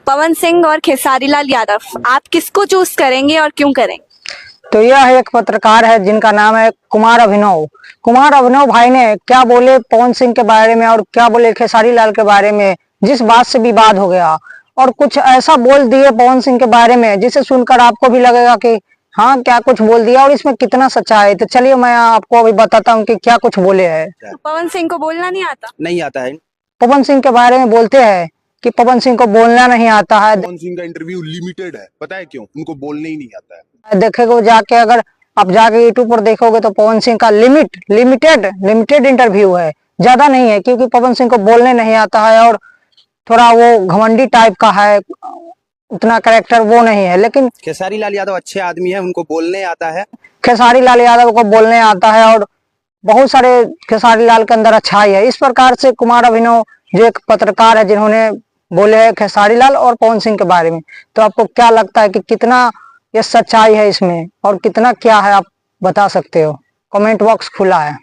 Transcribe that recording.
पवन सिंह और खेसारी लाल यादव, आप किसको चूज करेंगे और क्यों करेंगे? तो यह एक पत्रकार है जिनका नाम है कुमार अभिनव। कुमार अभिनव भाई ने क्या बोले पवन सिंह के बारे में और क्या बोले खेसारी लाल के बारे में, जिस बात से विवाद हो गया और कुछ ऐसा बोल दिए पवन सिंह के बारे में जिसे सुनकर आपको भी लगेगा कि हाँ क्या कुछ बोल दिया और इसमें कितना सच्चाई है। तो चलिए मैं आपको अभी बताता हूँ कि क्या कुछ बोले हैं। तो पवन सिंह को बोलना नहीं आता? नहीं आता है। पवन सिंह के बारे में बोलते हैं कि पवन सिंह को बोलना नहीं आता है। पवन सिंह का इंटरव्यू लिमिटेड है, पता है क्यों? उनको बोलने ही नहीं आता है। देखेगा जाके, अगर आप जाके यूट्यूब पर देखोगे तो पवन सिंह का लिमिटेड इंटरव्यू है, ज्यादा नहीं है, क्योंकि पवन सिंह को बोलने नहीं आता है और थोड़ा वो घमंडी टाइप का है, उतना कैरेक्टर वो नहीं है। लेकिन खेसारी लाल यादव अच्छे आदमी है, उनको बोलने आता है। खेसारी लाल यादव को बोलने आता है और बहुत सारे खेसारी लाल के अंदर अच्छाई है। इस प्रकार से कुमार अभिनव जो एक पत्रकार है जिन्होंने बोले हैं खेसारी लाल और पवन सिंह के बारे में, तो आपको क्या लगता है कि कितना ये सच्चाई है इसमें और कितना क्या है, आप बता सकते हो? कमेंट बॉक्स खुला है।